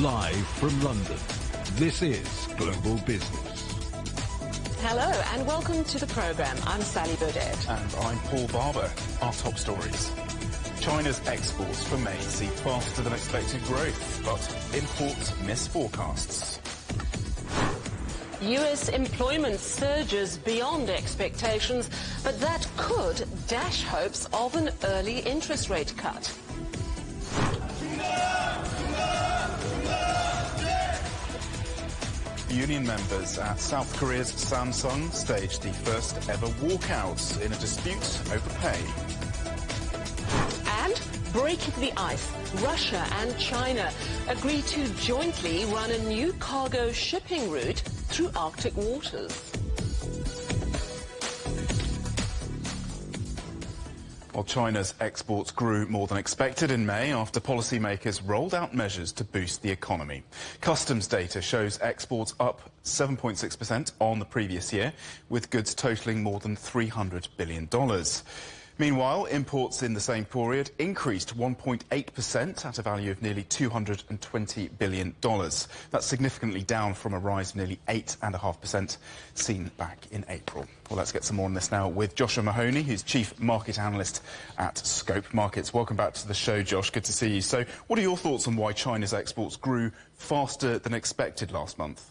Live from London, this is Global Business. Hello and welcome to the programme. I'm Sally Burdett. And I'm Paul Barber. Our top stories. China's exports for May see faster than expected growth, but imports miss forecasts. US employment surges beyond expectations, but that could dash hopes of an early interest rate cut. Union members at South Korea's Samsung staged the first ever walkouts in a dispute over pay. And breaking the ice, Russia and China agree to jointly run a new cargo shipping route through Arctic waters. While China's exports grew more than expected in May after policymakers rolled out measures to boost the economy. Customs data shows exports up 7.6% on the previous year, with goods totalling more than $300 billion. Meanwhile, imports in the same period increased 1.8% at a value of nearly $220 billion. That's significantly down from a rise of nearly 8.5% seen back in April. Well, let's get some more on this now with Joshua Mahoney, who's Chief Market Analyst at Scope Markets. Welcome back to the show, Josh. Good to see you. So what are your thoughts on why China's exports grew faster than expected last month?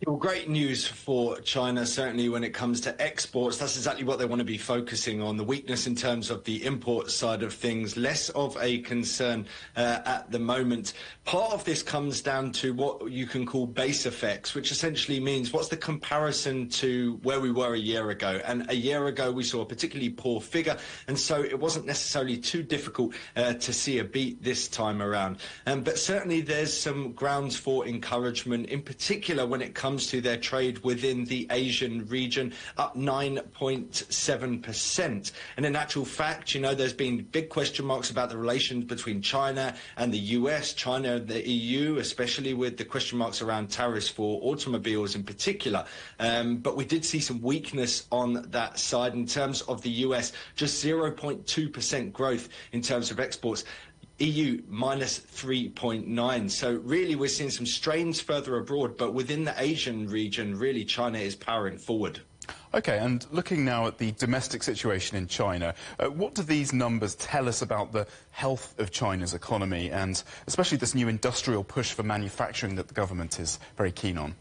Well, great news for China, certainly when it comes to exports. That's exactly what they want to be focusing on. The weakness in terms of the import side of things, less of a concern at the moment. Part of this comes down to what you can call base effects, which essentially means what's the comparison to where we were a year ago. And a year ago, we saw a particularly poor figure. And so it wasn't necessarily too difficult to see a beat this time around. But certainly there's some grounds for encouragement, in particular when it comes to their trade within the Asian region, up 9.7%. And in actual fact, you know, there's been big question marks about the relations between China and the US, China and the EU, especially with the question marks around tariffs for automobiles in particular. But we did see some weakness on that side in terms of the US, just 0.2% growth in terms of exports. EU minus 3.9. So really we're seeing some strains further abroad, but within the Asian region, really China is powering forward. OK, and looking now at the domestic situation in China, what do these numbers tell us about the health of China's economy and especially this new industrial push for manufacturing that the government is very keen on?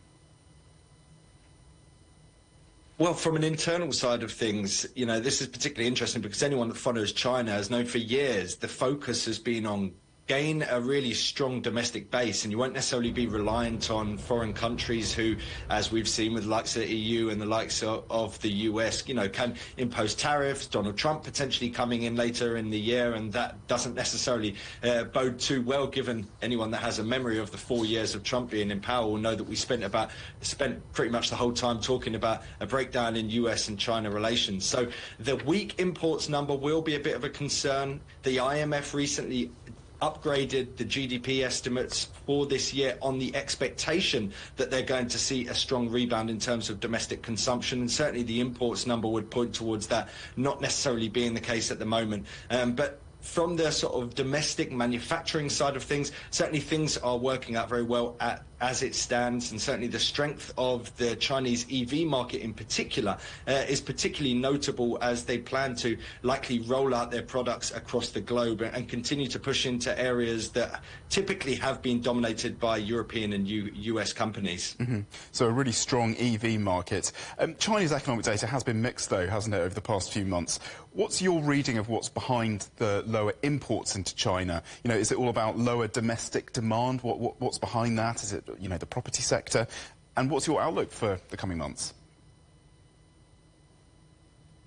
Well, from an internal side of things, you know, this is particularly interesting because anyone that follows China has known for years the focus has been on gain a really strong domestic base, and you won't necessarily be reliant on foreign countries who, as we've seen with the likes of the EU and the likes of the US, you know, can impose tariffs. Donald Trump potentially coming in later in the year, and that doesn't necessarily bode too well, given anyone that has a memory of the 4 years of Trump being in power will know that we spent pretty much the whole time talking about a breakdown in US and China relations. So the weak imports number will be a bit of a concern. The IMF recently upgraded the GDP estimates for this year on the expectation that they're going to see a strong rebound in terms of domestic consumption, and certainly the imports number would point towards that not necessarily being the case at the moment. But from the sort of domestic manufacturing side of things, certainly things are working out very well as it stands, and certainly the strength of the Chinese EV market in particular is particularly notable as they plan to likely roll out their products across the globe and continue to push into areas that typically have been dominated by European and US companies. Mm-hmm. So a really strong EV market. Chinese economic data has been mixed though, hasn't it, over the past few months. What's your reading of what's behind the lower imports into China? You know, is it all about lower domestic demand? What's behind that? Is it, you know, the property sector? And what's your outlook for the coming months?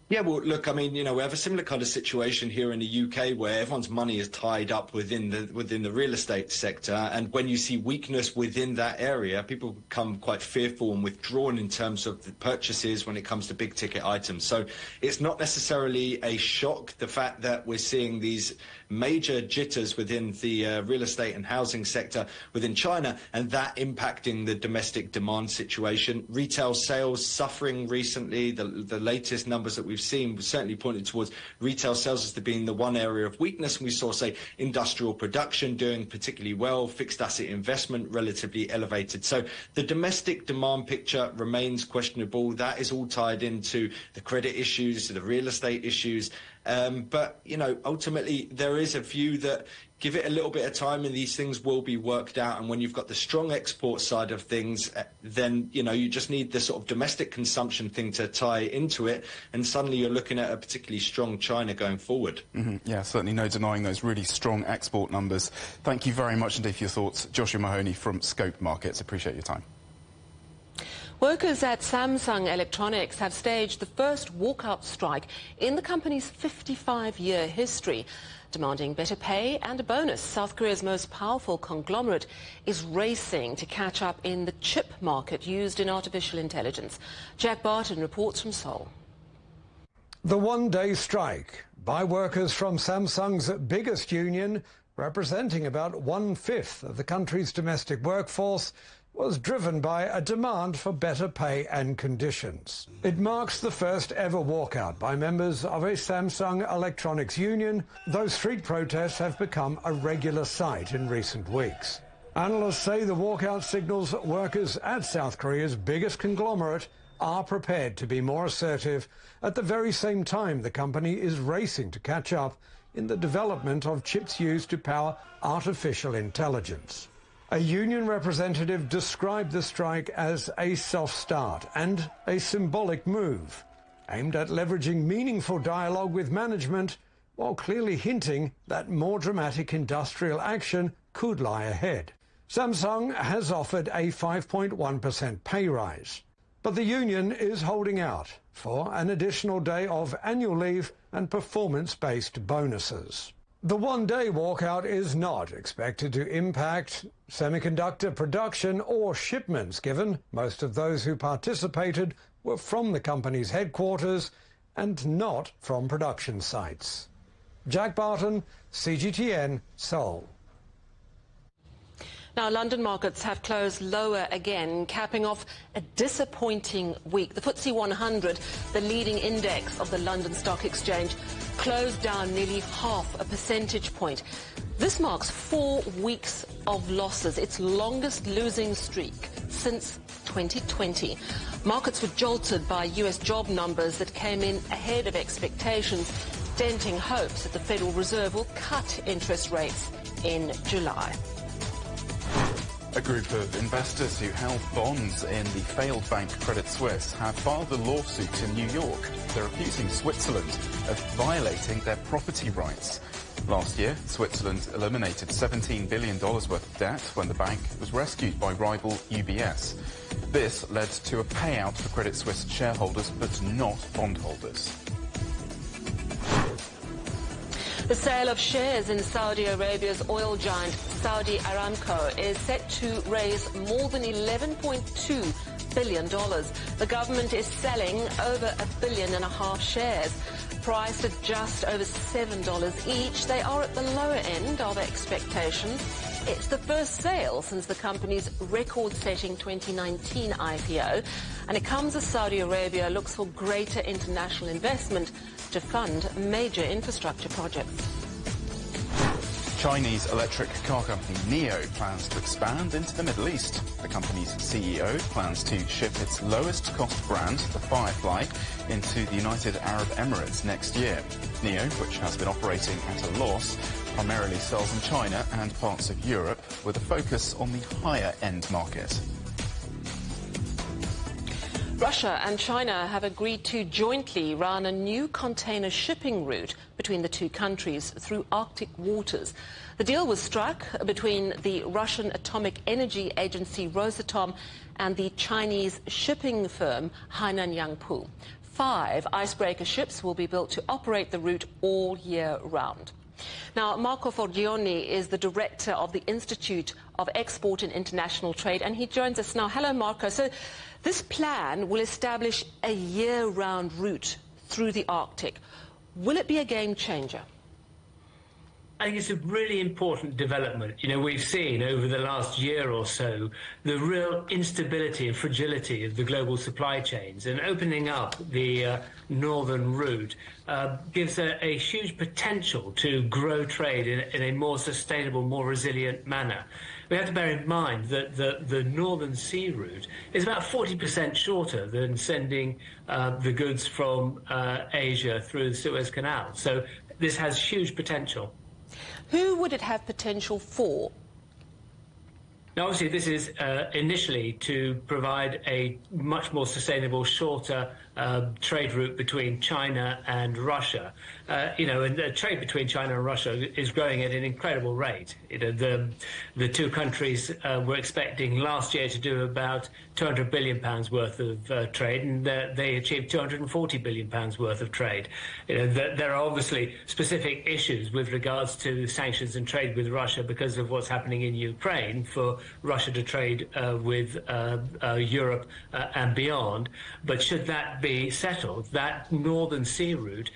Yeah, well, look, I mean, you know, we have a similar kind of situation here in the UK where everyone's money is tied up within the real estate sector. And when you see weakness within that area, people become quite fearful and withdrawn in terms of the purchases when it comes to big ticket items. So it's not necessarily a shock, the fact that we're seeing these major jitters within the real estate and housing sector within China, and that impacting the domestic demand situation. Retail sales suffering recently. The latest numbers that we've we've seen certainly pointed towards retail sales as being the one area of weakness. And we saw, say, industrial production doing particularly well, fixed asset investment relatively elevated. So the domestic demand picture remains questionable. That is all tied into the credit issues, the real estate issues. But, you know, ultimately there is a view that give it a little bit of time and these things will be worked out. And when you've got the strong export side of things, then, you know, you just need the sort of domestic consumption thing to tie into it. And suddenly you're looking at a particularly strong China going forward. Yeah, certainly no denying those really strong export numbers. Thank you very much indeed for your thoughts. Joshua Mahoney from Scope Markets. Appreciate your time. Workers at Samsung Electronics have staged the first walkout strike in the company's 55-year history, demanding better pay and a bonus. South Korea's most powerful conglomerate is racing to catch up in the chip market used in artificial intelligence. Jack Barton reports from Seoul. The one-day strike by workers from Samsung's biggest union, representing about 1/5 of the country's domestic workforce, was driven by a demand for better pay and conditions. It marks the first ever walkout by members of a Samsung Electronics union, though street protests have become a regular sight in recent weeks. Analysts say the walkout signals workers at South Korea's biggest conglomerate are prepared to be more assertive at the very same time the company is racing to catch up in the development of chips used to power artificial intelligence. A union representative described the strike as a soft start and a symbolic move, aimed at leveraging meaningful dialogue with management, while clearly hinting that more dramatic industrial action could lie ahead. Samsung has offered a 5.1% pay rise, but the union is holding out for an additional day of annual leave and performance-based bonuses. The one-day walkout is not expected to impact semiconductor production or shipments, given most of those who participated were from the company's headquarters and not from production sites. Jack Barton, CGTN, Seoul. Now, London markets have closed lower again, capping off a disappointing week. The FTSE 100, the leading index of the London Stock Exchange, closed down nearly half a percentage point. This marks 4 weeks of losses, its longest losing streak since 2020. Markets were jolted by US job numbers that came in ahead of expectations, denting hopes that the Federal Reserve will cut interest rates in July. A group of investors who held bonds in the failed bank Credit Suisse have filed a lawsuit in New York. They're accusing Switzerland of violating their property rights. Last year, Switzerland eliminated $17 billion worth of debt when the bank was rescued by rival UBS. This led to a payout for Credit Suisse shareholders, but not bondholders. The sale of shares in Saudi Arabia's oil giant Saudi Aramco is set to raise more than $11.2 billion. The government is selling over 1.5 billion shares. Priced at just over $7 each, they are at the lower end of expectations. It's the first sale since the company's record-setting 2019 IPO, and it comes as Saudi Arabia looks for greater international investment to fund major infrastructure projects. Chinese electric car company NIO plans to expand into the Middle East. The company's CEO plans to ship its lowest cost brand, the Firefly, into the United Arab Emirates next year. NIO, which has been operating at a loss, primarily sells in China and parts of Europe, with a focus on the higher-end market. Russia and China have agreed to jointly run a new container shipping route between the two countries through Arctic waters. The deal was struck between the Russian Atomic Energy Agency Rosatom and the Chinese shipping firm Hainan Yangpu. 5 icebreaker ships will be built to operate the route all year round. Now, Marco Forgione is the director of the Institute of Export and International Trade, and he joins us now. Hello, Marco. So this plan will establish a year-round route through the Arctic. Will it be a game changer? I think it's a really important development. You know, we've seen over the last year or so the real instability and fragility of the global supply chains, and opening up the northern route gives a huge potential to grow trade in a more sustainable, more resilient manner. We have to bear in mind that the Northern Sea route is about 40% shorter than sending the goods from Asia through the Suez Canal. So this has huge potential. Who would it have potential for? Now, obviously, this is initially to provide a much more sustainable, shorter trade route between China and Russia. You know, and the trade between China and Russia is growing at an incredible rate. You know, the two countries were expecting last year to do about £200 billion worth of trade, and they achieved £240 billion worth of trade. You know, there are obviously specific issues with regards to sanctions and trade with Russia because of what's happening in Ukraine for Russia to trade with Europe and beyond. But should that be settled, that Northern Sea route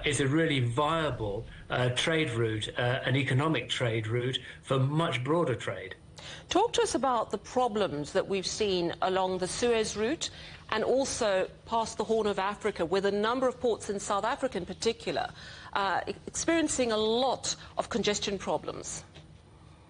is a really viable trade route, an economic trade route for much broader trade. Talk to us about the problems that we've seen along the Suez route and also past the Horn of Africa, with a number of ports in South Africa in particular experiencing a lot of congestion problems.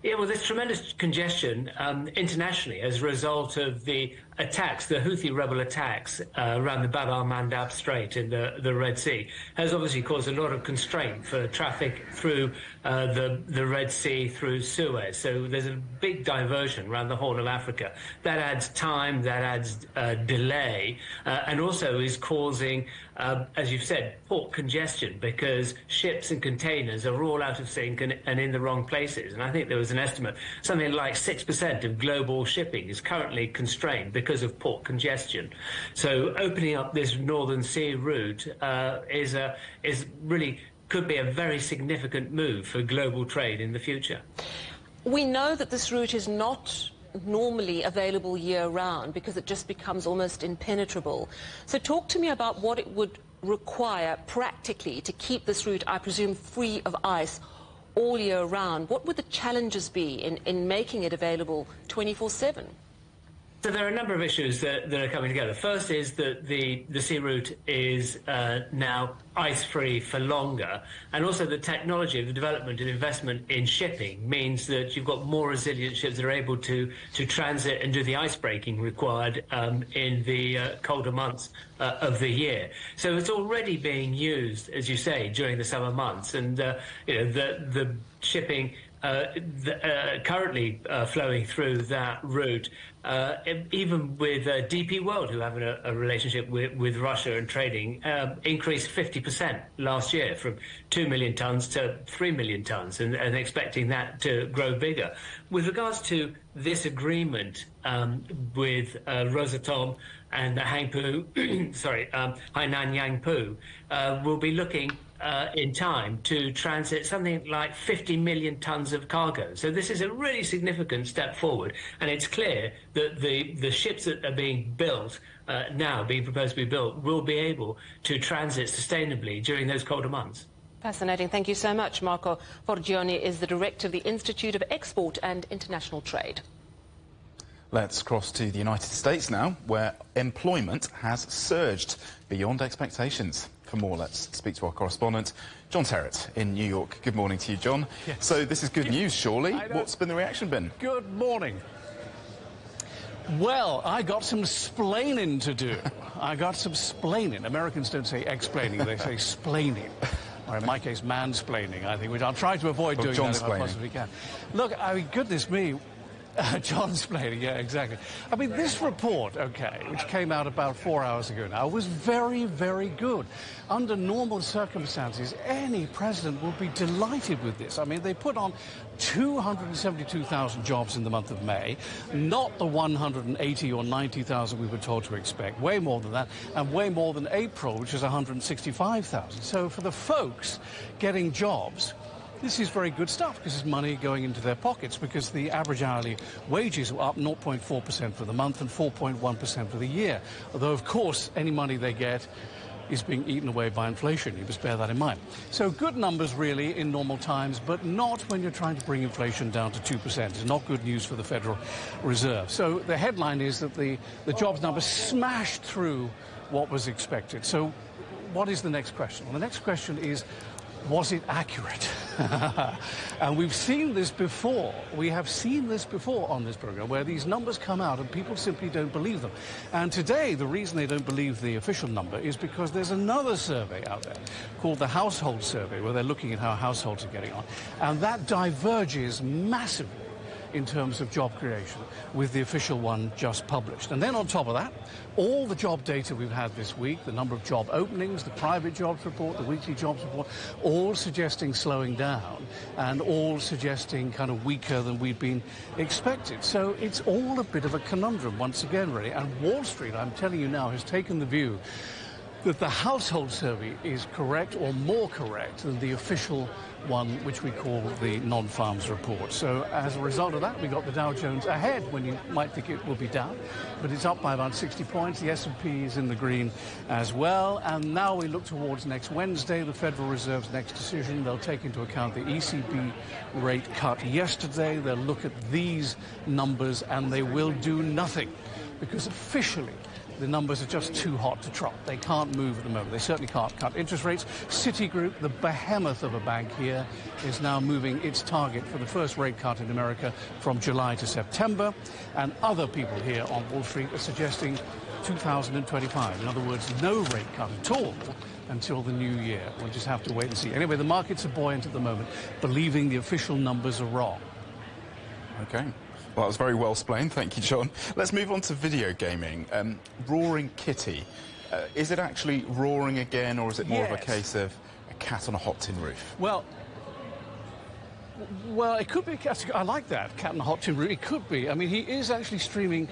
Yeah, well, there's tremendous congestion internationally as a result of the attacks, the Houthi rebel attacks around the Bab al-Mandab Strait in the Red Sea, has obviously caused a lot of constraint for traffic through the Red Sea, through Suez. So there's a big diversion around the Horn of Africa. That adds time, that adds delay, and also is causing, as you've said, port congestion, because ships and containers are all out of sync and in the wrong places. And I think there was an estimate, something like 6% of global shipping is currently constrained because of port congestion. So opening up this Northern Sea route is really could be a very significant move for global trade in the future. We know that this route is not normally available year-round because it just becomes almost impenetrable. So talk to me about what it would require practically to keep this route, I presume, free of ice all year round. What would the challenges be in making it available 24/7? So there are a number of issues that are coming together. First is that the sea route is now ice-free for longer, and also the technology, the development and investment in shipping means that you've got more resilient ships that are able to transit and do the ice breaking required in the colder months of the year. So it's already being used, as you say, during the summer months, and you know, the shipping currently flowing through that route, even with DP World, who have a relationship with Russia and trading, increased 50% last year from 2 million tonnes to 3 million tonnes, and expecting that to grow bigger. With regards to this agreement with Rosatom and Hainan Yangpu, we'll be looking in time to transit something like 50 million tonnes of cargo. So this is a really significant step forward, and it's clear that the ships that are being built now, being proposed to be built, will be able to transit sustainably during those colder months. Fascinating. Thank you so much. Marco Forgione is the director of the Institute of Export and International Trade. Let's cross to the United States now, where employment has surged beyond expectations. For more, let's speak to our correspondent, John Terrett in New York. Good morning to you, John. Yes. So this is good news, surely. What's been the reaction been? Good morning. Well, I got some splaining to do. I got some splaining. Americans don't say explaining, they say splaining. Or in my case, mansplaining, I think, which I'll try to avoid doing that if I possibly can. Look, I mean, goodness me. John's playing, yeah, exactly. I mean, this report, okay, which came out about 4 hours ago now, was very, very good. Under normal circumstances, any president would be delighted with this. I mean, they put on 272,000 jobs in the month of May, not the 180 or 90,000 we were told to expect, way more than that, and way more than April, which is 165,000. So for the folks getting jobs, this is very good stuff, because it's money going into their pockets, because the average hourly wages were up 0.4% for the month and 4.1% for the year. Although, of course, any money they get is being eaten away by inflation. You must bear that in mind. So good numbers, really, in normal times, but not when you're trying to bring inflation down to 2%. It's not good news for the Federal Reserve. So the headline is that the jobs number smashed through what was expected. So what is the next question? Well, the next question is, was it accurate? And we've seen this before. We have seen this before on this program, where these numbers come out and people simply don't believe them. And today, the reason they don't believe the official number is because there's another survey out there called the Household Survey, where they're looking at how households are getting on. And that diverges massively in terms of job creation with the official one just published. And then on top of that, all the job data we've had this week, the number of job openings, the private jobs report, the weekly jobs report, all suggesting slowing down and all suggesting kind of weaker than we'd been expected. So it's all a bit of a conundrum once again, really. And Wall Street, I'm telling you now, has taken the view that the Household Survey is correct or more correct than the official one, which we call the non-farms report. So as a result of that, we got the Dow Jones ahead when you might think it will be down, but it's up by about 60 points. The S&P is in the green as well. And now we look towards next Wednesday, the Federal Reserve's next decision. They'll take into account the ECB rate cut yesterday. They'll look at these numbers and they will do nothing, because officially the numbers are just too hot to trot. They can't move at the moment. They certainly can't cut interest rates. Citigroup, the behemoth of a bank here, is now moving its target for the first rate cut in America from July to September. And other people here on Wall Street are suggesting 2025. In other words, no rate cut at all until the new year. We'll just have to wait and see. Anyway, the markets are buoyant at the moment, believing the official numbers are wrong. Okay. Well, that was very well explained. Thank you, John. Let's move on to video gaming. Roaring Kitty. Is it actually roaring again, or is it more of a case of a cat on a hot tin roof? Well, it could be a cat. I like that, cat on a hot tin roof. It could be. I mean, he is actually streaming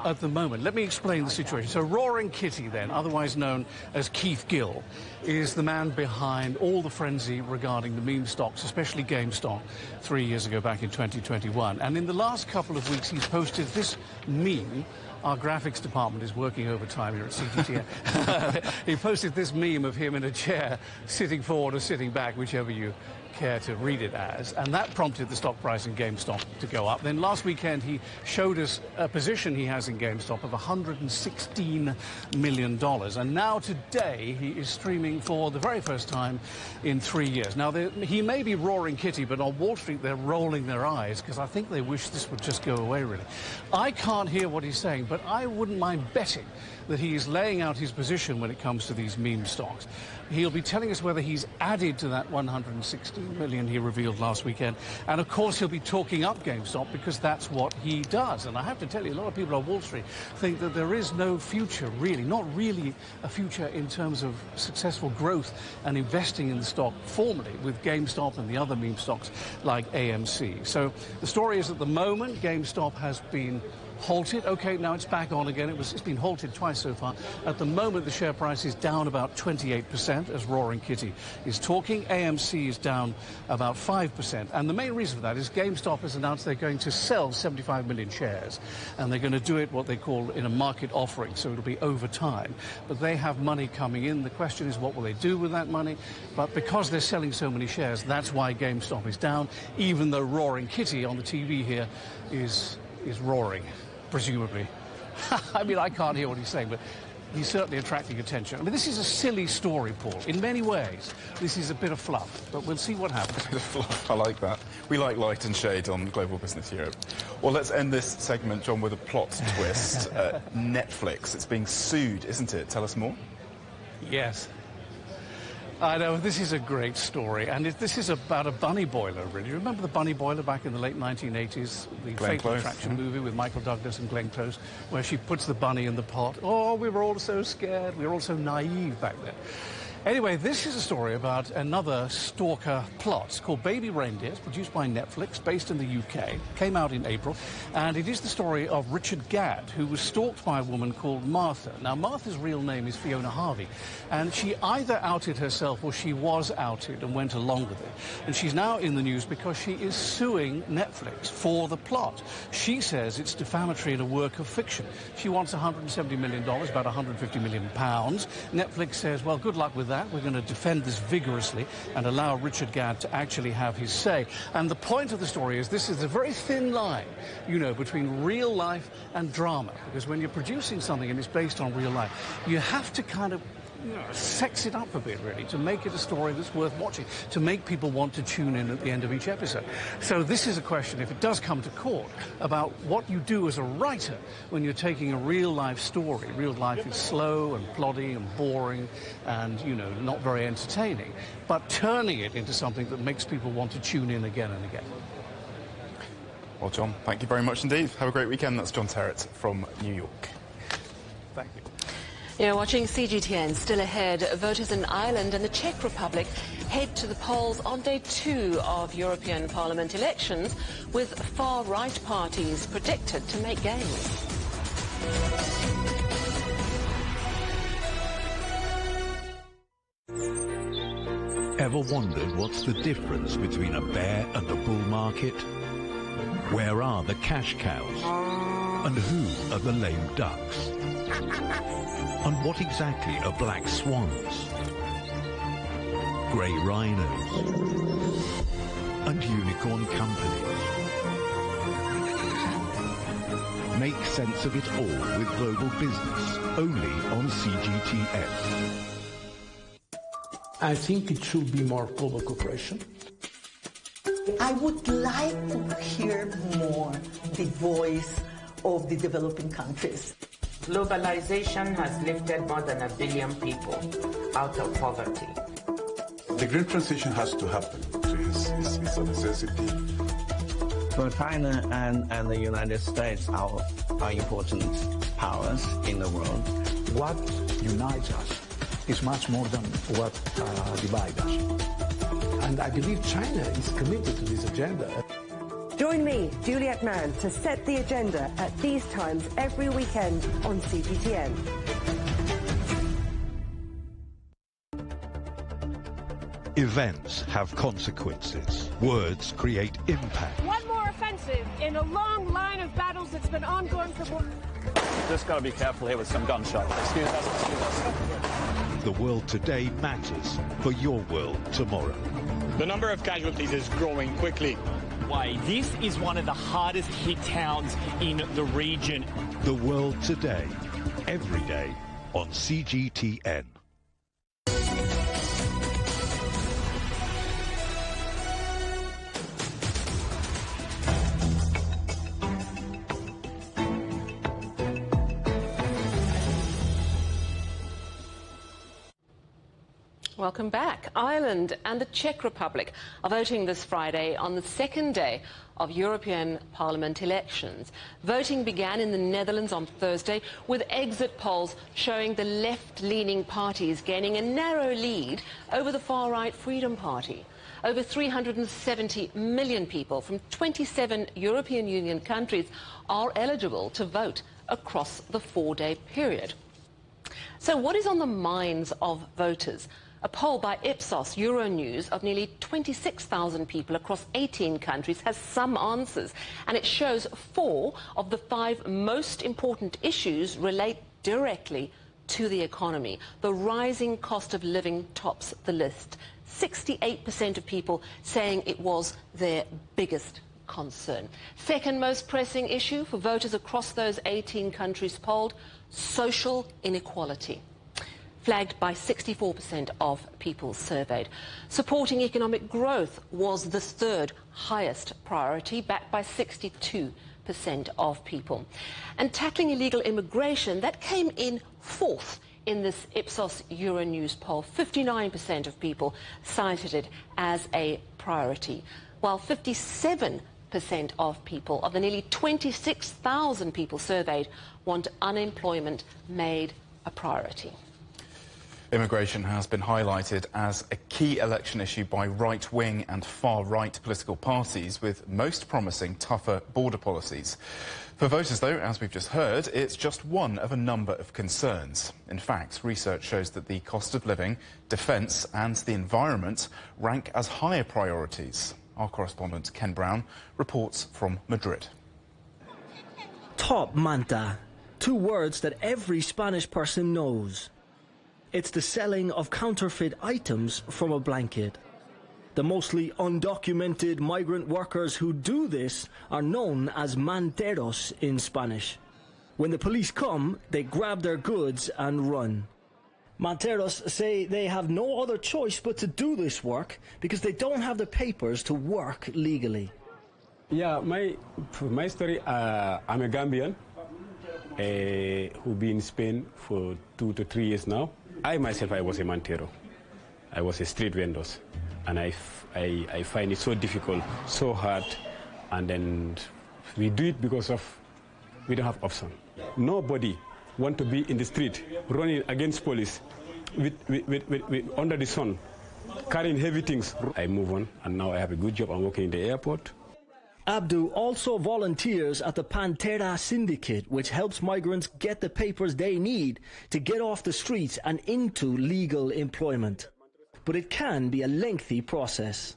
at the moment. Let me explain the situation. So Roaring Kitty, then, otherwise known as Keith Gill, is the man behind all the frenzy regarding the meme stocks, especially GameStop, 3 years ago, back in 2021. And in the last couple of weeks, he's posted this meme. Our graphics department is working overtime here at CGTN. He posted this meme of him in a chair, sitting forward or sitting back, whichever you care to read it as, and that prompted the stock price in GameStop to go up. Then last weekend he showed us a position he has in GameStop of $116 million, and now today he is streaming for the very first time in 3 years. Now he may be Roaring Kitty, but on Wall Street they're rolling their eyes because I think they wish this would just go away, really. I can't hear what he's saying, but I wouldn't mind betting that he is laying out his position when it comes to these meme stocks. He'll be telling us whether he's added to that 116 million he revealed last weekend. And of course, he'll be talking up GameStop because that's what he does. And I have to tell you, a lot of people on Wall Street think that there is no future, really, not really a future in terms of successful growth and investing in the stock formally with GameStop and the other meme stocks like AMC. So the story is, at the moment, GameStop has been halted. Okay, now it's back on again. It's been halted twice so far. At the moment, the share price is down about 28% as Roaring Kitty is talking. AMC is down about 5%. And the main reason for that is GameStop has announced they're going to sell 75 million shares. And they're going to do it what they call in a market offering. So it'll be over time. But they have money coming in. The question is, what will they do with that money? But because they're selling so many shares, that's why GameStop is down, even though Roaring Kitty on the TV here is roaring, presumably. I mean, I can't hear what he's saying, but he's certainly attracting attention. I mean, this is a silly story, Paul. In many ways, this is a bit of fluff, but we'll see what happens. A bit of fluff, I like that. We like light and shade on Global Business Europe. Well, let's end this segment, John, with a plot twist. Netflix, it's being sued, isn't it? Tell us more. Yes. I know, this is a great story, and this is about a bunny boiler, really. Remember the bunny boiler back in the late 1980s? The Fatal Attraction movie with Michael Douglas and Glenn Close, where she puts the bunny in the pot. Oh, we were all so scared. We were all so naive back then. Anyway, this is a story about another stalker plot. It's called Baby Reindeer. It's produced by Netflix, based in the UK. Came out in April. And it is the story of Richard Gadd, who was stalked by a woman called Martha. Now, Martha's real name is Fiona Harvey. And she either outed herself or she was outed and went along with it. And she's now in the news because she is suing Netflix for the plot. She says it's defamatory and a work of fiction. She wants $170 million, about £150 million. Netflix says, well, good luck with that. We're going to defend this vigorously and allow Richard Gadd to actually have his say. And the point of the story is this is a very thin line, you know, between real life and drama. Because when you're producing something and it's based on real life, you have to kind of, you know, sex it up a bit, really, to make it a story that's worth watching, to make people want to tune in at the end of each episode. So this is a question, if it does come to court, about what you do as a writer when you're taking a real-life story. Real life is slow and plodding and boring and, you know, not very entertaining, but turning it into something that makes people want to tune in again and again. Well, John, thank you very much indeed. Have a great weekend. That's John Terrett from New York. Thank you. You're watching CGTN. Still ahead, voters in Ireland and the Czech Republic head to the polls on day 2 of European Parliament elections, with far-right parties predicted to make gains. Ever wondered what's the difference between a bear and a bull market? Where are the cash cows? And who are the lame ducks? And what exactly are black swans, grey rhinos, and unicorn companies? Make sense of it all with Global Business, only on CGTN. I think it should be more global cooperation. I would like to hear more the voice of the developing countries. Globalization has lifted more than 1 billion people out of poverty. The green transition has to happen. It's a necessity. For China and the United States are important powers in the world. What unites us is much more than what divides us. And I believe China is committed to this agenda. Join me, Juliet Mann, to set the agenda at these times every weekend on CGTN. Events have consequences. Words create impact. One more offensive in a long line of battles that's been ongoing for more... Just got to be careful here with some gunshots. Excuse us. The world today matters for your world tomorrow. The number of casualties is growing quickly. This is one of the hardest hit towns in the region. The world today, every day on CGTN. Welcome back. Ireland and the Czech Republic are voting this Friday on the second day of European Parliament elections. Voting began in the Netherlands on Thursday, with exit polls showing the left-leaning parties gaining a narrow lead over the far-right Freedom Party. Over 370 million people from 27 European Union countries are eligible to vote across the 4-day period. So what is on the minds of voters? A poll by Ipsos Euronews of nearly 26,000 people across 18 countries has some answers, and it shows 4 of the 5 most important issues relate directly to the economy. The rising cost of living tops the list. 68% of people saying it was their biggest concern. Second most pressing issue for voters across those 18 countries polled, social inequality, flagged by 64% of people surveyed. Supporting economic growth was the third highest priority, backed by 62% of people. And tackling illegal immigration, that came in 4th in this Ipsos Euronews poll. 59% of people cited it as a priority, while 57% of people, of the nearly 26,000 people surveyed, want unemployment made a priority. Immigration has been highlighted as a key election issue by right-wing and far-right political parties, with most promising tougher border policies. For voters, though, as we've just heard, it's just one of a number of concerns. In fact, research shows that the cost of living, defence and the environment rank as higher priorities. Our correspondent Ken Brown reports from Madrid. Top manta, two words that every Spanish person knows. It's the selling of counterfeit items from a blanket. The mostly undocumented migrant workers who do this are known as manteros in Spanish. When the police come, they grab their goods and run. Manteros say they have no other choice but to do this work because they don't have the papers to work legally. Yeah, my story, I'm a Gambian who've been in Spain for 2 to 3 years now. I myself, I was a mantero. I was a street vendor, and I find it so difficult, so hard, and then we do it because we don't have option. Nobody want to be in the street running against police with under the sun, carrying heavy things. I move on, and now I have a good job. I'm working in the airport. Abdu also volunteers at the Pantera Syndicate, which helps migrants get the papers they need to get off the streets and into legal employment. But it can be a lengthy process.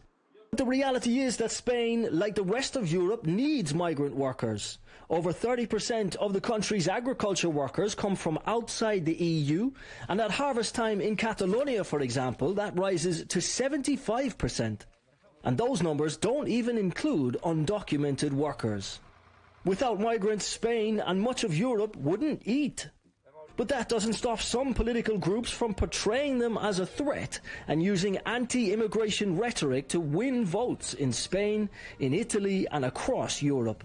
The reality is that Spain, like the rest of Europe, needs migrant workers. Over 30% of the country's agriculture workers come from outside the EU, and at harvest time in Catalonia, for example, that rises to 75%. And those numbers don't even include undocumented workers. Without migrants, Spain and much of Europe wouldn't eat. But that doesn't stop some political groups from portraying them as a threat and using anti-immigration rhetoric to win votes in Spain, in Italy and across Europe.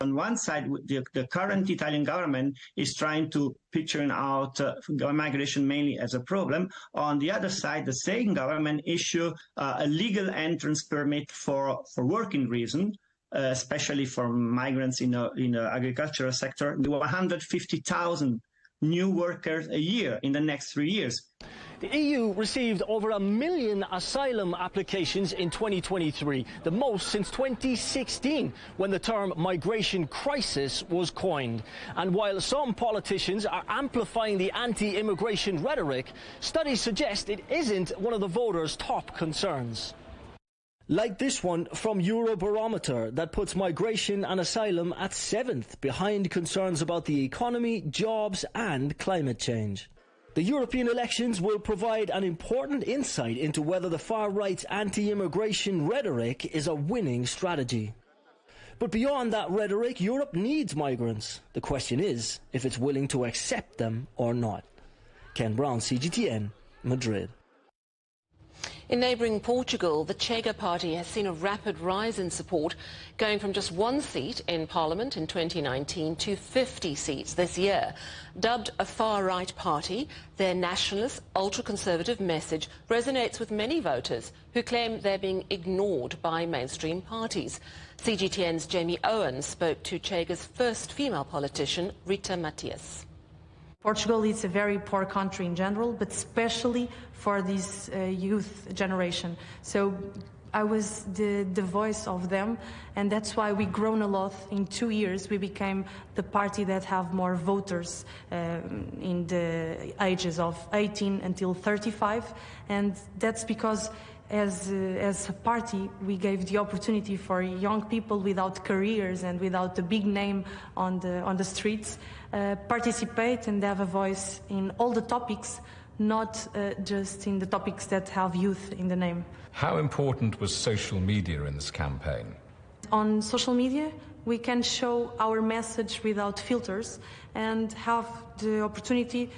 On one side, the current Italian government is trying to picture out migration mainly as a problem. On the other side, the same government issue a legal entrance permit for working reason, especially for migrants in the agricultural sector. 150,000 new workers a year in the next 3 years. The EU received over 1 million asylum applications in 2023, the most since 2016, when the term migration crisis was coined. And while some politicians are amplifying the anti-immigration rhetoric, studies suggest it isn't one of the voters' top concerns. Like this one from Eurobarometer that puts migration and asylum at 7th, behind concerns about the economy, jobs and climate change. The European elections will provide an important insight into whether the far-right's anti-immigration rhetoric is a winning strategy. But beyond that rhetoric, Europe needs migrants. The question is if it's willing to accept them or not. Ken Brown, CGTN, Madrid. In neighbouring Portugal, the Chega party has seen a rapid rise in support, going from just 1 seat in Parliament in 2019 to 50 seats this year. Dubbed a far-right party, their nationalist, ultra-conservative message resonates with many voters who claim they're being ignored by mainstream parties. CGTN's Jamie Owen spoke to Chega's first female politician, Rita Matias. Portugal is a very poor country in general, but especially for this youth generation. So I was the voice of them, and that's why we've grown a lot. In 2 years, we became the party that have more voters in the ages of 18 until 35, and that's because as a party, we gave the opportunity for young people without careers and without a big name on the streets participate and have a voice in all the topics, not just in the topics that have youth in the name. How important was social media in this campaign? On social media, we can show our message without filters and have the opportunity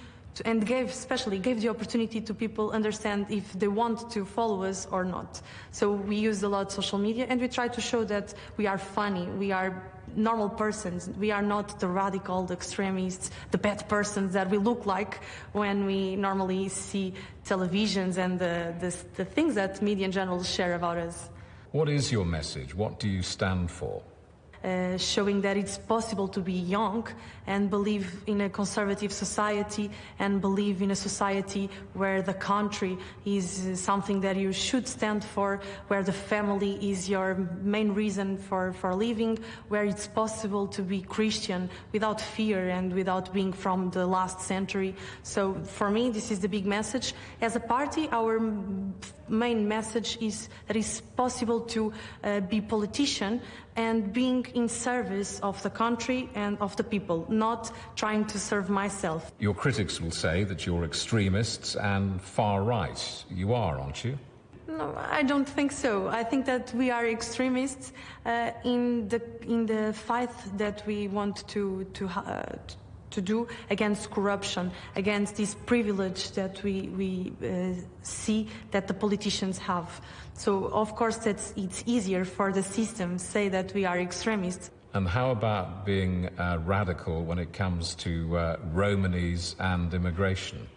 and especially gave the opportunity to people understand if they want to follow us or not. So we use a lot social media, and we try to show that we are funny, we are normal persons, we are not the radical, the extremists, the bad persons that we look like when we normally see televisions and the things that media in general share about us. What is your message? What do you stand for? showing that it's possible to be young and believe in a conservative society and believe in a society where the country is something that you should stand for, where the family is your main reason for living, where it's possible to be Christian without fear and without being from the last century. So for me, this is the big message. As a party, our main message is that it's possible to be politician and being in service of the country and of the people, not trying to serve myself. Your critics will say that you're extremists and far right. You are, aren't you? No, I don't think so. I think that we are extremists in the fight that we want to do against corruption, against this privilege that we see that the politicians have. So, of course, it's easier for the system to say that we are extremists. And how about being radical when it comes to Romanies and immigration?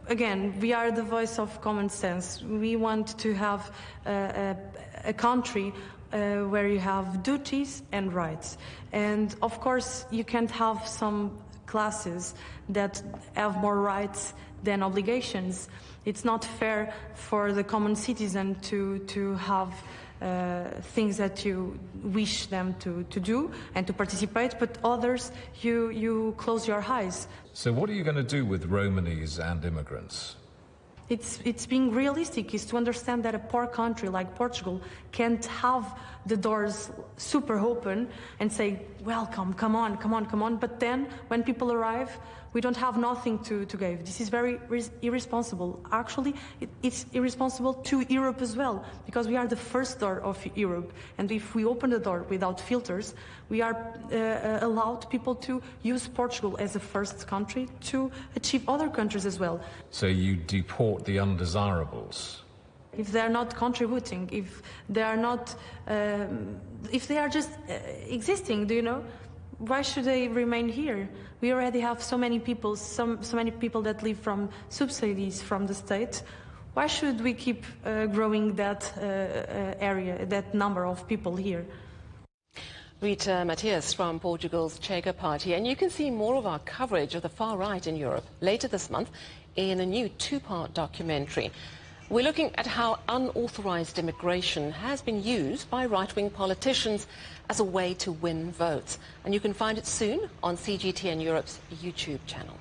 Again, we are the voice of common sense. We want to have a country where you have duties and rights. And, of course, you can't have some classes that have more rights than obligations. It's not fair for the common citizen to have things that you wish them to do and to participate, but others you close your eyes. So what are you going to do with Romanies and immigrants? It's being realistic, is to understand that a poor country like Portugal can't have the doors super open and say, welcome, come on. But then, when people arrive, we don't have nothing to give. This is very irresponsible. Actually, it's irresponsible to Europe as well, because we are the first door of Europe. And if we open the door without filters, we are allowed people to use Portugal as a first country to achieve other countries as well. So you deport the undesirables? If they are not contributing, if they are not, if they are just existing, do you know? Why should they remain here? We already have so many people, so many people that live from subsidies from the state. Why should we keep growing that area, that number of people here? Rita Matias from Portugal's Chega Party. And you can see more of our coverage of the far right in Europe later this month in a new two-part documentary. We're looking at how unauthorized immigration has been used by right-wing politicians as a way to win votes. And you can find it soon on CGTN Europe's YouTube channel.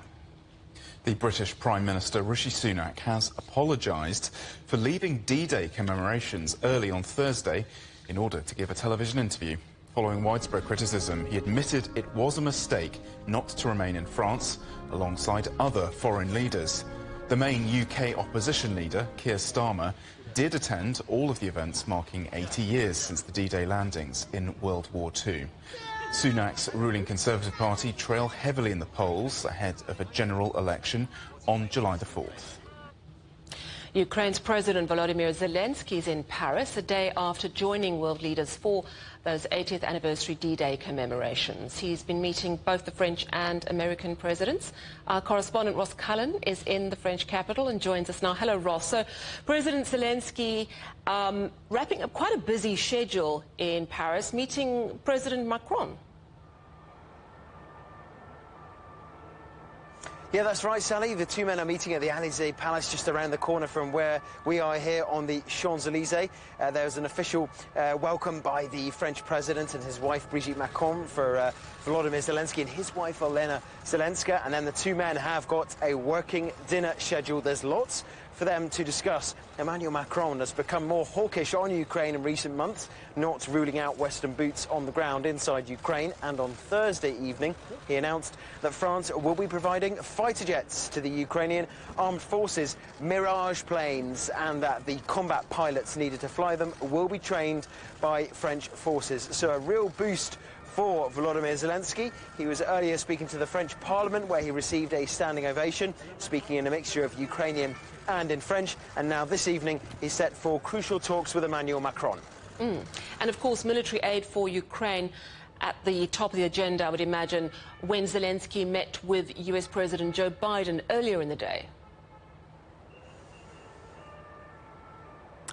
The British Prime Minister Rishi Sunak has apologised for leaving D-Day commemorations early on Thursday in order to give a television interview. Following widespread criticism, he admitted it was a mistake not to remain in France alongside other foreign leaders. The main UK opposition leader, Keir Starmer, did attend all of the events marking 80 years since the D-Day landings in World War II. Sunak's ruling Conservative Party trail heavily in the polls ahead of a general election on July the 4th. Ukraine's President Volodymyr Zelensky is in Paris a day after joining world leaders for those 80th anniversary D-Day commemorations. He's been meeting both the French and American presidents. Our correspondent Ross Cullen is in the French capital and joins us now. Hello, Ross. So President Zelensky wrapping up quite a busy schedule in Paris, meeting President Macron. Yeah, that's right, Sally. The two men are meeting at the Élysée Palace just around the corner from where we are here on the Champs-Élysées. There was an official welcome by the French president and his wife, Brigitte Macron, for Volodymyr Zelensky and his wife, Olena Zelenska. And then the two men have got a working dinner scheduled. There's lots for them to discuss. Emmanuel Macron has become more hawkish on Ukraine in recent months, not ruling out Western boots on the ground inside Ukraine. And on Thursday evening, he announced that France will be providing fighter jets to the Ukrainian armed forces, Mirage planes, and that the combat pilots needed to fly them will be trained by French forces. So a real boost for Volodymyr Zelensky. He was earlier speaking to the French Parliament, where he received a standing ovation, speaking in a mixture of Ukrainian and in French. And now this evening, he's set for crucial talks with Emmanuel Macron. And of course, military aid for Ukraine at the top of the agenda, I would imagine, when Zelensky met with US President Joe Biden earlier in the day.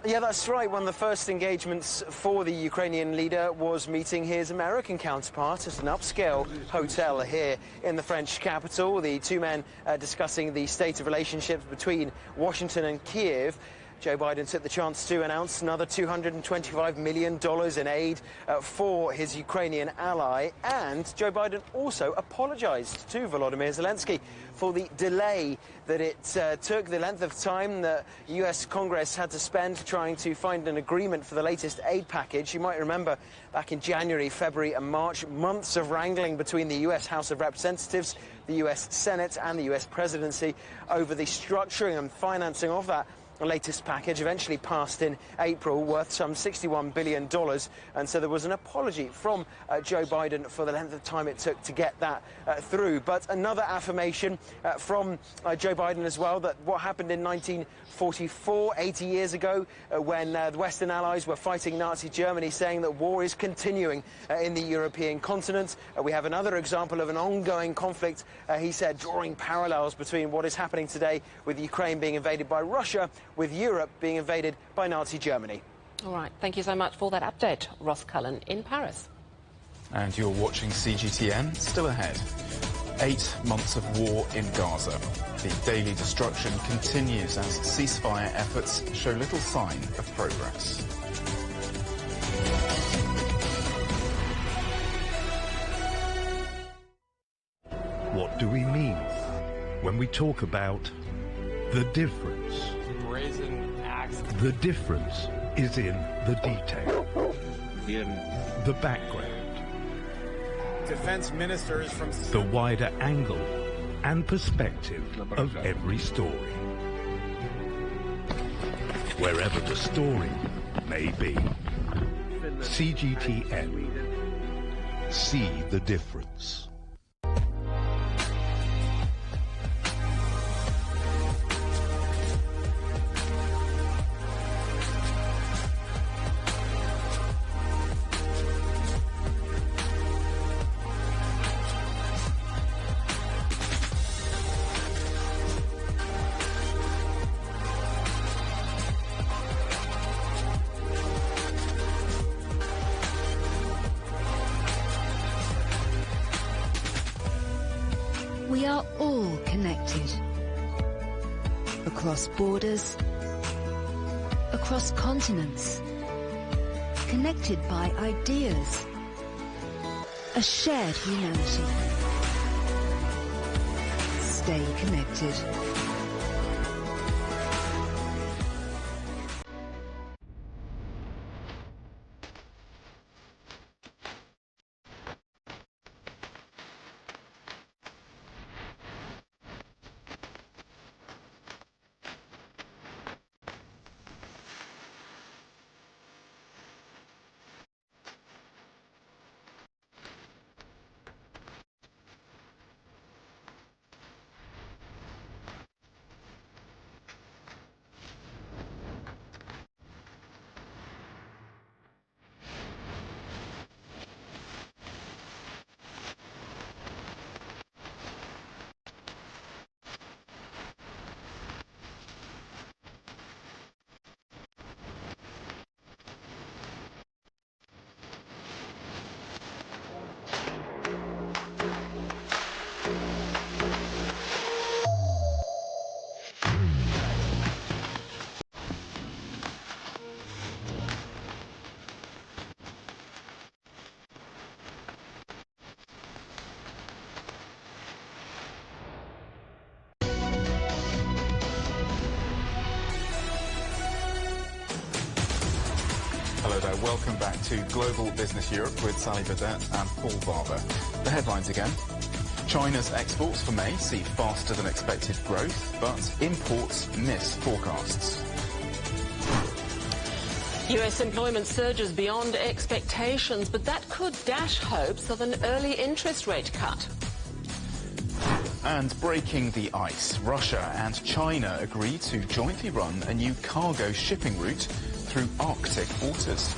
Yeah, that's right. One of the first engagements for the Ukrainian leader was meeting his American counterpart at an upscale hotel here in the French capital. The two men discussing the state of relationships between Washington and Kiev. Joe Biden took the chance to announce another $225 million in aid for his Ukrainian ally. And Joe Biden also apologized to Volodymyr Zelensky for the delay that it took, the length of time the U.S. Congress had to spend trying to find an agreement for the latest aid package. You might remember back in January, February and March, months of wrangling between the U.S. House of Representatives, the U.S. Senate and the U.S. presidency over the structuring and financing of that. The latest package eventually passed in April, worth some $61 billion. And so there was an apology from Joe Biden for the length of time it took to get that through. But another affirmation from Joe Biden as well, that what happened in 1944, 80 years ago, when the Western allies were fighting Nazi Germany, saying that war is continuing in the European continent. We have another example of an ongoing conflict, he said, drawing parallels between what is happening today with Ukraine being invaded by Russia, with Europe being invaded by Nazi Germany. All right, thank you so much for that update, Ross Cullen in Paris. And you're watching CGTN. Still ahead, 8 months of war in Gaza. The daily destruction continues as ceasefire efforts show little sign of progress. What do we mean when we talk about the difference? The difference is in the detail, the background, defense ministers from the wider angle and perspective of every story. Wherever the story may be. CGTN. See the difference. We are all connected. Across borders, across continents, connected by ideas, a shared humanity. Stay connected. Hello there, welcome back to Global Business Europe with Sally Burdett and Paul Barber. The headlines again. China's exports for May see faster than expected growth, but imports miss forecasts. US employment surges beyond expectations, but that could dash hopes of an early interest rate cut. And breaking the ice, Russia and China agree to jointly run a new cargo shipping route through Arctic waters.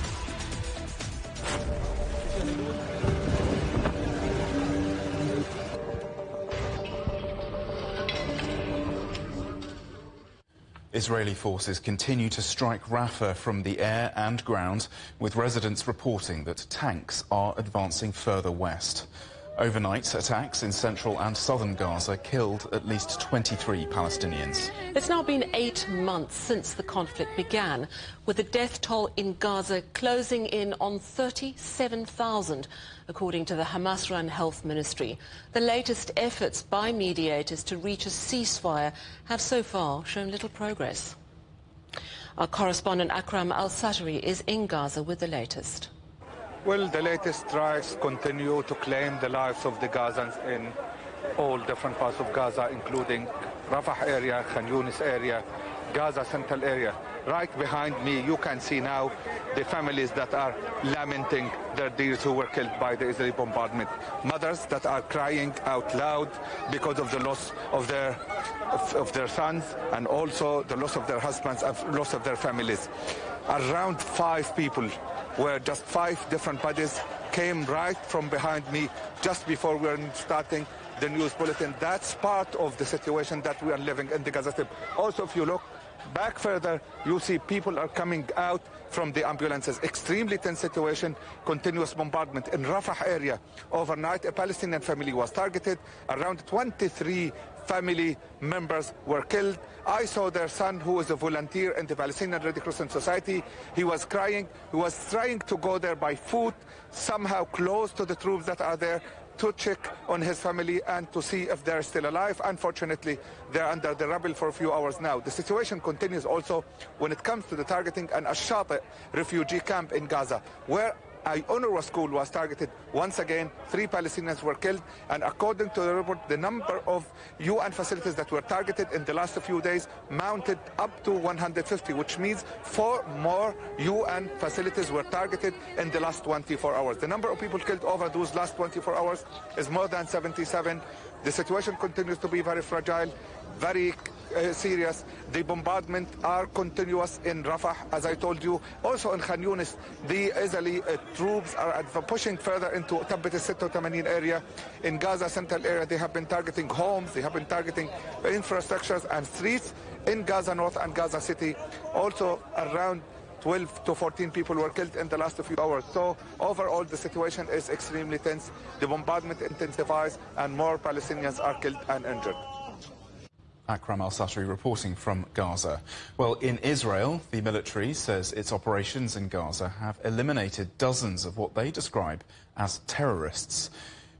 Israeli forces continue to strike Rafah from the air and ground, with residents reporting that tanks are advancing further west. Overnight attacks in central and southern Gaza killed at least 23 Palestinians. It's now been 8 months since the conflict began, with the death toll in Gaza closing in on 37,000, according to the Hamas-run health ministry. The latest efforts by mediators to reach a ceasefire have so far shown little progress. Our correspondent Akram Al-Satari is in Gaza with the latest. Well, the latest strikes continue to claim the lives of the Gazans in all different parts of Gaza, including Rafah area, Khan Yunis area, Gaza Central area. Right behind me, you can see now the families that are lamenting their dears who were killed by the Israeli bombardment. Mothers that are crying out loud because of the loss of their sons, and also the loss of their husbands, and loss of their families. Around 5 people, where just 5 different bodies came right from behind me just before we were starting the news bulletin. That's part of the situation that we are living in the Gaza Strip. Also, if you look back further, you see people are coming out from the ambulances. Extremely tense situation, continuous bombardment. In Rafah area, overnight, a Palestinian family was targeted. Around 23 family members were killed. I saw their son, who is a volunteer in the Palestinian Red Crescent Society. He was crying. He was trying to go there by foot, somehow close to the troops that are there, to check on his family and to see if they're still alive. Unfortunately, they're under the rubble for a few hours now. The situation continues also when it comes to the targeting an Ash-Shati refugee camp in Gaza, where an UNRWA school was targeted. Once again, 3 Palestinians were killed, and according to the report, the number of UN facilities that were targeted in the last few days mounted up to 150, which means 4 more UN facilities were targeted in the last 24 hours. The number of people killed over those last 24 hours is more than 77. The situation continues to be very fragile, very serious. The bombardment are continuous in Rafah, as I told you. Also in Khan Yunis, the Israeli troops are pushing further into Tabbat al-86 area. In Gaza Central area, they have been targeting homes, they have been targeting infrastructures and streets in Gaza North and Gaza City. Also around 12 to 14 people were killed in the last few hours. So overall, the situation is extremely tense. The bombardment intensifies and more Palestinians are killed and injured. Akram Al-Satari reporting from Gaza. Well, in Israel, the military says its operations in Gaza have eliminated dozens of what they describe as terrorists.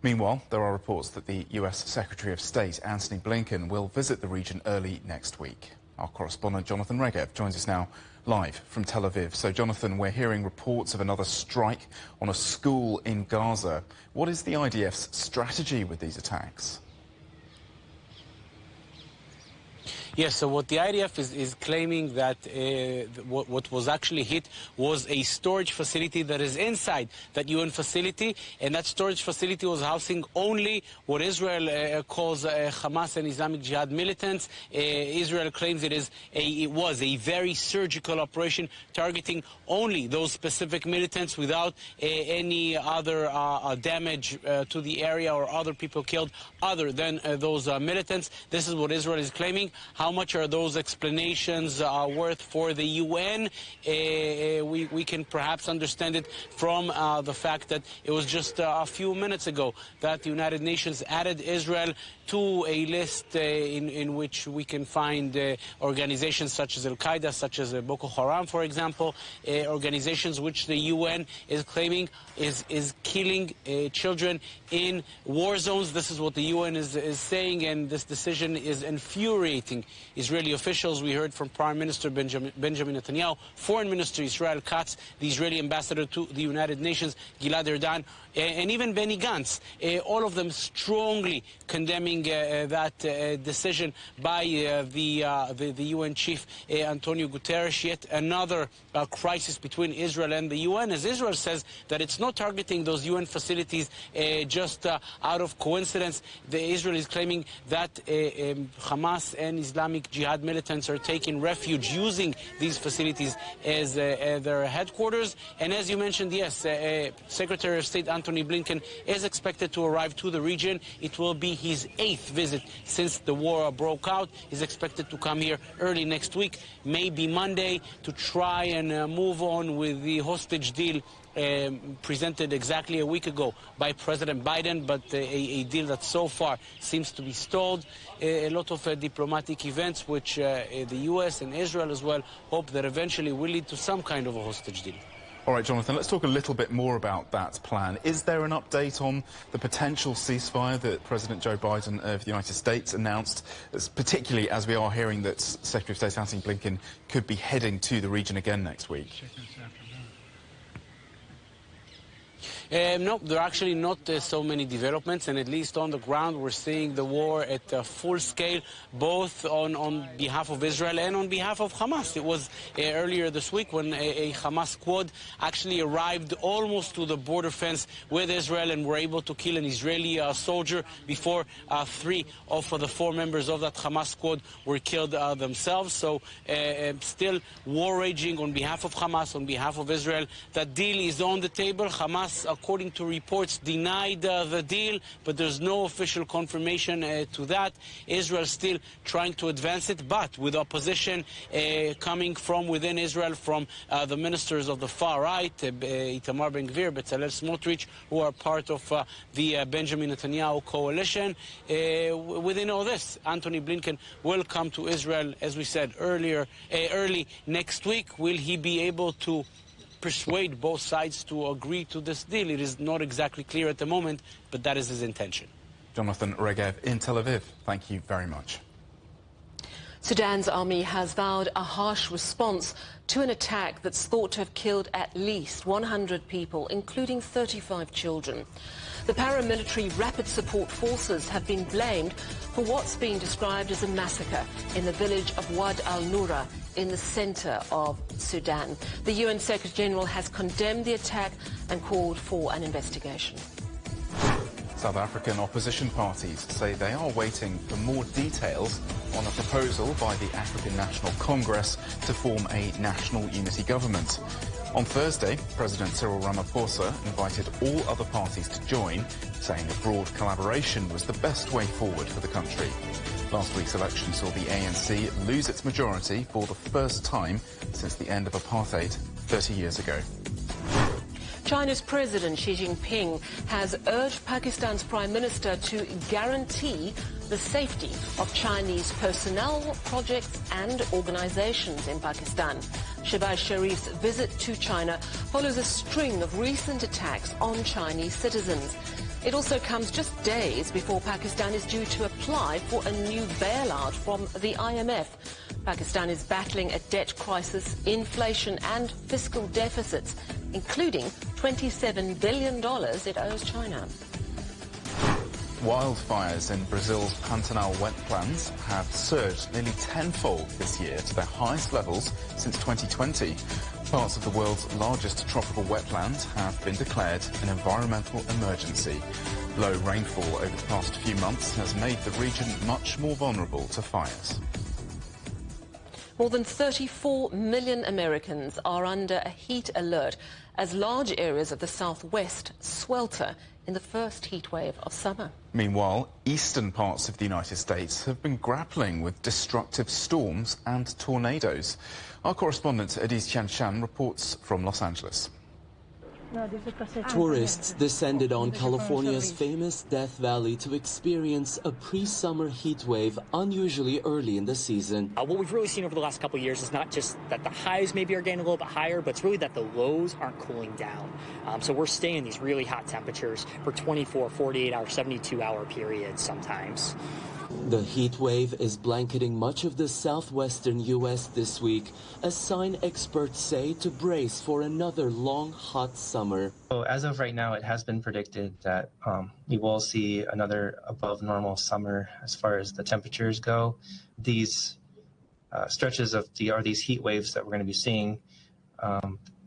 Meanwhile, there are reports that the US Secretary of State, Antony Blinken, will visit the region early next week. Our correspondent, Jonathan Regev, joins us now live from Tel Aviv. So, Jonathan, we're hearing reports of another strike on a school in Gaza. What is the IDF's strategy with these attacks? Yes, so what the IDF is claiming that what was actually hit was a storage facility that is inside that UN facility, and that storage facility was housing only what Israel calls Hamas and Islamic Jihad militants. Israel claims it was a very surgical operation targeting only those specific militants without any other damage to the area or other people killed other than those militants. This is what Israel is claiming. How much are those explanations worth for the UN? We can perhaps understand it from the fact that it was just a few minutes ago that the United Nations added Israel to a list in which we can find organizations such as Al-Qaeda, such as Boko Haram, for example, organizations which the UN is claiming is killing children in war zones. This is what the UN is saying, and this decision is infuriating Israeli officials. We heard from Prime Minister Benjamin Netanyahu, Foreign Minister Israel Katz, the Israeli ambassador to the United Nations, Gilad Erdan, and even Benny Gantz, all of them strongly condemning that decision by the UN chief Antonio Guterres. Yet another crisis between Israel and the UN, as Israel says that it's not targeting those UN facilities just out of coincidence. Israel is claiming that Hamas and Islam Islamic Jihad militants are taking refuge using these facilities as their headquarters. And as you mentioned, yes, Secretary of State Antony Blinken is expected to arrive to the region. It will be his 8th visit since the war broke out. He's expected to come here early next week, maybe Monday, to try and move on with the hostage deal presented exactly a week ago by President Biden, but a deal that so far seems to be stalled. A lot of diplomatic events which the U.S. and Israel as well hope that eventually will lead to some kind of a hostage deal. All right, Jonathan, let's talk a little bit more about that plan. Is there an update on the potential ceasefire that President Joe Biden of the United States announced, particularly as we are hearing that Secretary of State Antony Blinken could be heading to the region again next week? No, there are actually not so many developments, and at least on the ground we're seeing the war at full scale, both on behalf of Israel and on behalf of Hamas. It was earlier this week when a Hamas squad actually arrived almost to the border fence with Israel and were able to kill an Israeli soldier before 3 of the 4 members of that Hamas squad were killed themselves. So still war raging on behalf of Hamas, on behalf of Israel. That deal is on the table. Hamas, according to reports, denied the deal, but there's no official confirmation to that. Israel still trying to advance it, but with opposition coming from within Israel, from the ministers of the far right, Itamar Ben-Gvir, Bezalel Smotrich, who are part of the Benjamin Netanyahu coalition. Within all this, Antony Blinken will come to Israel, as we said earlier, early next week. Will he be able to persuade both sides to agree to this deal? It is not exactly clear at the moment, but that is his intention. Jonathan Regev in Tel Aviv, thank you very much. Sudan's army has vowed a harsh response to an attack that's thought to have killed at least 100 people, including 35 children. The paramilitary Rapid Support Forces have been blamed for what's being described as a massacre in the village of Wad al-Nura in the center of Sudan. The UN Secretary-General has condemned the attack and called for an investigation. South African opposition parties say they are waiting for more details on a proposal by the African National Congress to form a national unity government. On Thursday, President Cyril Ramaphosa invited all other parties to join, saying a broad collaboration was the best way forward for the country. Last week's election saw the ANC lose its majority for the first time since the end of apartheid 30 years ago. China's President Xi Jinping has urged Pakistan's Prime Minister to guarantee the safety of Chinese personnel, projects and organizations in Pakistan. Shehbaz Sharif's visit to China follows a string of recent attacks on Chinese citizens. It also comes just days before Pakistan is due to apply for a new bailout from the IMF. Pakistan is battling a debt crisis, inflation and fiscal deficits, including $27 billion it owes China. Wildfires in Brazil's Pantanal wetlands have surged nearly tenfold this year to their highest levels since 2020. Parts of the world's largest tropical wetland have been declared an environmental emergency. Low rainfall over the past few months has made the region much more vulnerable to fires. More than 34 million Americans are under a heat alert as large areas of the southwest swelter in the first heat wave of summer. Meanwhile, eastern parts of the United States have been grappling with destructive storms and tornadoes. Our correspondent Adis Chanshan reports from Los Angeles. Tourists descended on California's famous Death Valley to experience a pre-summer heat wave unusually early in the season. What we've really seen over the last couple of years is not just that the highs maybe are getting a little bit higher, but it's really that the lows aren't cooling down. So we're staying in these really hot temperatures for 24, 48-hour, 72-hour periods sometimes. The heat wave is blanketing much of the southwestern U.S. this week, a sign experts say to brace for another long, hot summer. So as of right now, it has been predicted that you will see another above normal summer as far as the temperatures go. These stretches of these heat waves that we're going to be seeing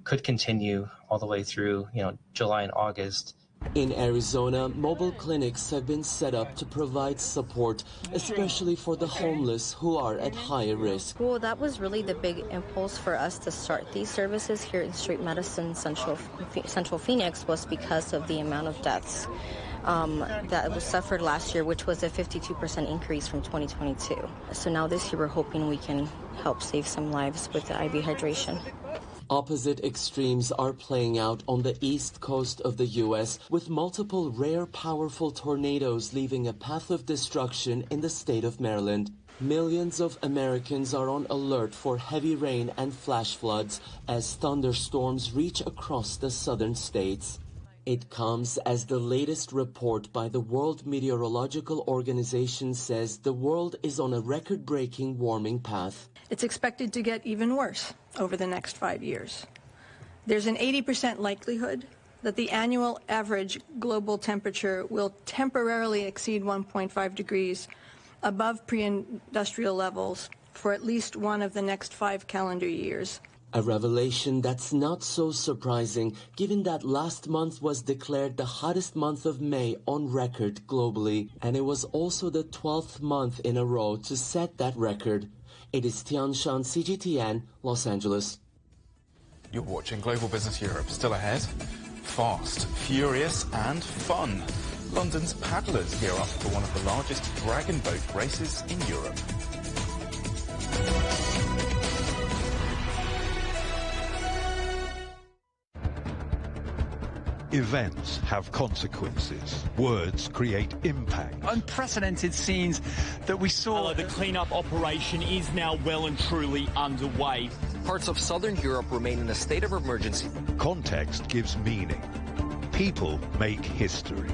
could continue all the way through, July and August. In Arizona, mobile clinics have been set up to provide support, especially for the homeless who are at higher risk. Well, that was really the big impulse for us to start these services here in Street Medicine Central Phoenix, was because of the amount of deaths that was suffered last year, which was a 52% increase from 2022. So now this year we're hoping we can help save some lives with the IV hydration. Opposite extremes are playing out on the east coast of the U.S., with multiple rare, powerful tornadoes leaving a path of destruction in the state of Maryland. Millions of Americans are on alert for heavy rain and flash floods as thunderstorms reach across the southern states. It comes as the latest report by the World Meteorological Organization says the world is on a record-breaking warming path. It's expected to get even worse over the next 5 years. There's an 80% likelihood that the annual average global temperature will temporarily exceed 1.5 degrees above pre-industrial levels for at least one of the next 5 calendar years. A revelation that's not so surprising, given that last month was declared the hottest month of May on record globally, and it was also the 12th month in a row to set that record. It is Tian Shan, CGTN, Los Angeles. You're watching Global Business Europe. Still ahead, fast, furious and fun. London's paddlers gear up for one of the largest dragon boat races in Europe. Events have consequences. Words create impact. Unprecedented scenes that we saw. The cleanup operation is now well and truly underway. Parts of southern Europe remain in a state of emergency. Context gives meaning. People make history.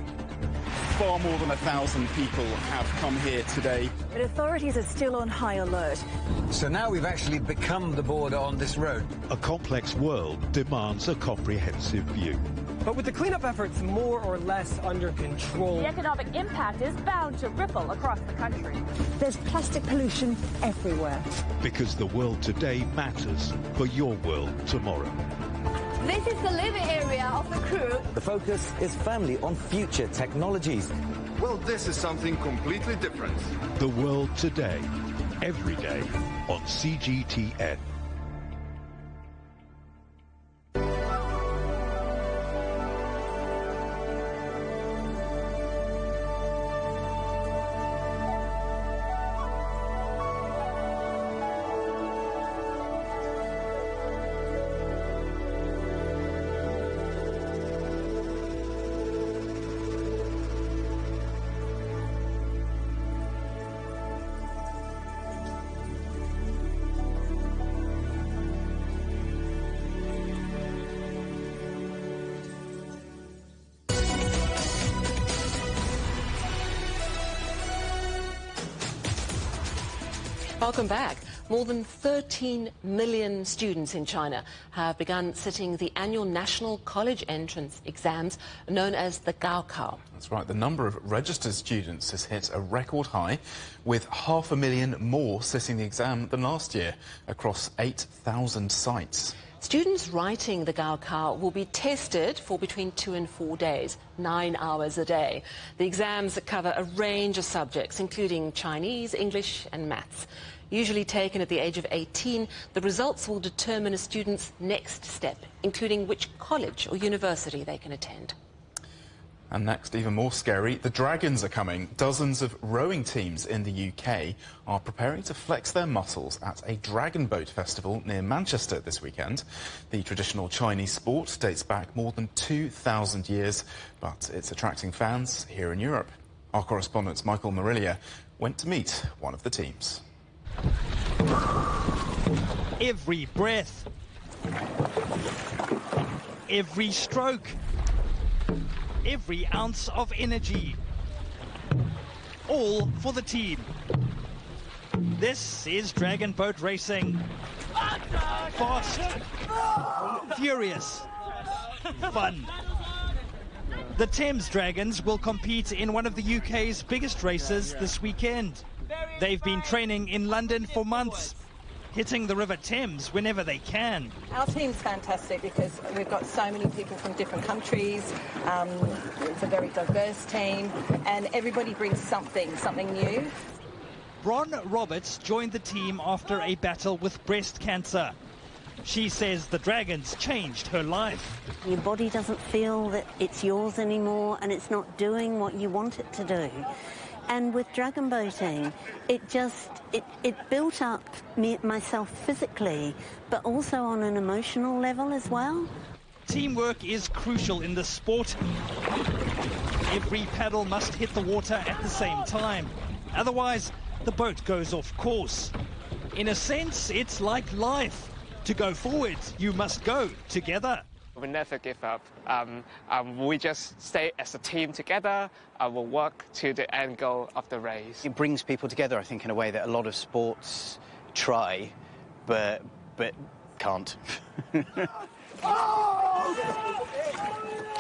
Far more than 1,000 people have come here today. But authorities are still on high alert. So now we've actually become the border on this road. A complex world demands a comprehensive view. But with the cleanup efforts more or less under control, the economic impact is bound to ripple across the country. There's plastic pollution everywhere. Because the world today matters for your world tomorrow. This is the living area of the crew. The focus is firmly on future technologies. Well, this is something completely different. The world today, every day on CGTN. Welcome back. More than 13 million students in China have begun sitting the annual national college entrance exams known as the Gaokao. That's right. The number of registered students has hit a record high, with 500,000 more sitting the exam than last year across 8,000 sites. Students writing the Gaokao will be tested for between 2 and 4 days, 9 hours a day. The exams cover a range of subjects, including Chinese, English and maths. Usually taken at the age of 18, the results will determine a student's next step, including which college or university they can attend. And next, even more scary, the Dragons are coming. Dozens of rowing teams in the UK are preparing to flex their muscles at a dragon boat festival near Manchester this weekend. The traditional Chinese sport dates back more than 2,000 years, but it's attracting fans here in Europe. Our correspondent Michael Marilia went to meet one of the teams. Every breath, every stroke, every ounce of energy, all for the team. This is Dragon Boat Racing. Fast, furious, fun. The Thames Dragons will compete in one of the UK's biggest races this weekend. They've been training in London for months. hitting the River Thames whenever they can. Our team's fantastic because we've got so many people from different countries. It's a very diverse team, and everybody brings something new. Bron Roberts joined the team after a battle with breast cancer. She says the Dragons changed her life. Your body doesn't feel that it's yours anymore and it's not doing what you want it to do. And with dragon boating, it built up myself physically, but also on an emotional level as well. Teamwork is crucial in this sport. Every paddle must hit the water at the same time. Otherwise, the boat goes off course. In a sense, it's like life. To go forward, you must go together. We never give up. We just stay as a team together. We'll work to the end goal of the race. It brings people together, I think, in a way that a lot of sports try, but can't.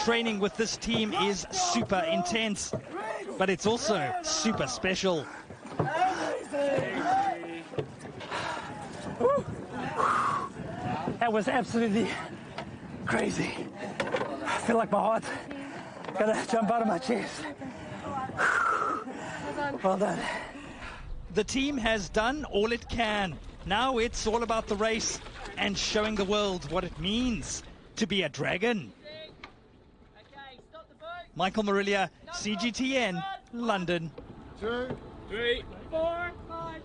Training with this team is super intense, but it's also super special. That was absolutely crazy. I feel like my heart gotta jump out of my chest. Well done. The team has done all it can. Now it's all about the race and showing the world what it means to be a dragon. Michael Marilia, CGTN, London. 2, 3, 4, 5.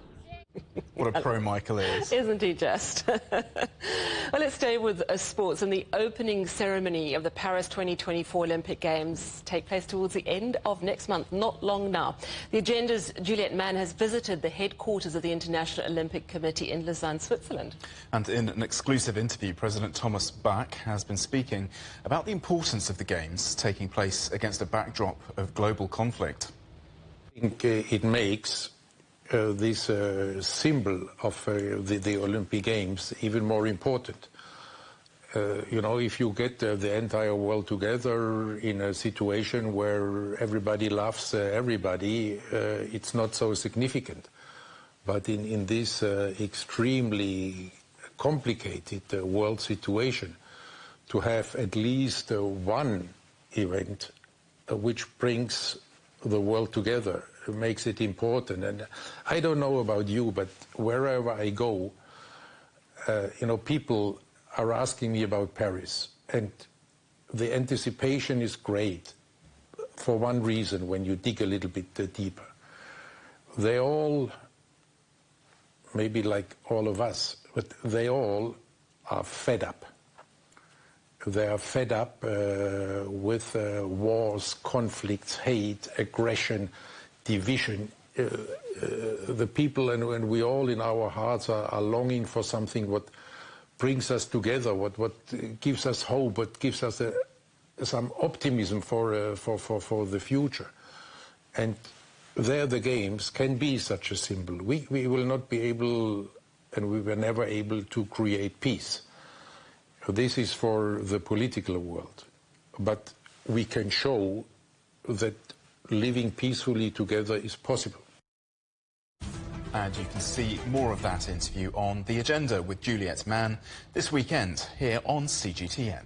What a pro Michael is. Isn't he just? Well, let's stay with sports. And the opening ceremony of the Paris 2024 Olympic Games take place towards the end of next month, not long now. The Agenda's Juliette Mann has visited the headquarters of the International Olympic Committee in Lausanne, Switzerland. And in an exclusive interview, President Thomas Bach has been speaking about the importance of the Games taking place against a backdrop of global conflict. I think it makes this symbol of the Olympic Games even more important. You know, if you get the entire world together in a situation where everybody loves everybody, it's not so significant. But in this extremely complicated world situation, to have at least one event which brings the world together makes it important. And I don't know about you, but wherever I go, you know, people are asking me about Paris, and the anticipation is great for one reason. When you dig a little bit deeper, they all, maybe like all of us, but they all are fed up. They are fed up with wars, conflicts, hate, aggression, division. The people and we all in our hearts are longing for something what brings us together, what gives us hope, what gives us some optimism for the future. And there the Games can be such a symbol. We will not be able, and we were never able to create peace. This is for the political world. But we can show that living peacefully together is possible. And you can see more of that interview on The Agenda with Juliette Mann this weekend here on CGTN.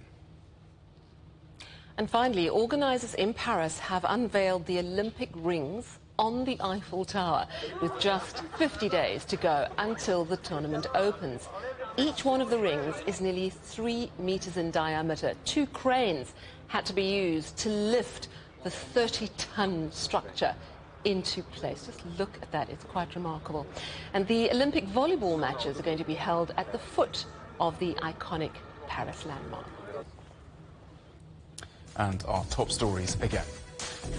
And finally, organisers in Paris have unveiled the Olympic rings on the Eiffel Tower with just 50 days to go until the tournament opens. Each one of the rings is nearly 3 meters in diameter. 2 cranes had to be used to lift the 30-ton structure into place. Just look at that, it's quite remarkable. And the Olympic volleyball matches are going to be held at the foot of the iconic Paris landmark. And our top stories again.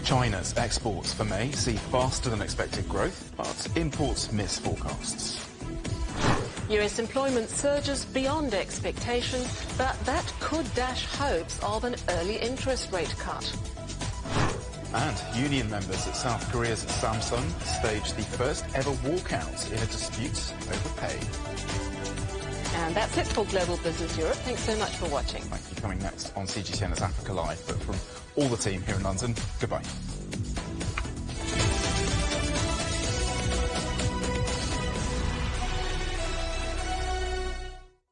China's exports for May see faster than expected growth, but imports miss forecasts. US employment surges beyond expectations, but that could dash hopes of an early interest rate cut. And union members at South Korea's Samsung staged the first ever walkout in a dispute over pay. And that's it for Global Business Europe. Thanks so much for watching. Thank you. Coming next on CGTN is Africa Live, but from all the team here in London, goodbye.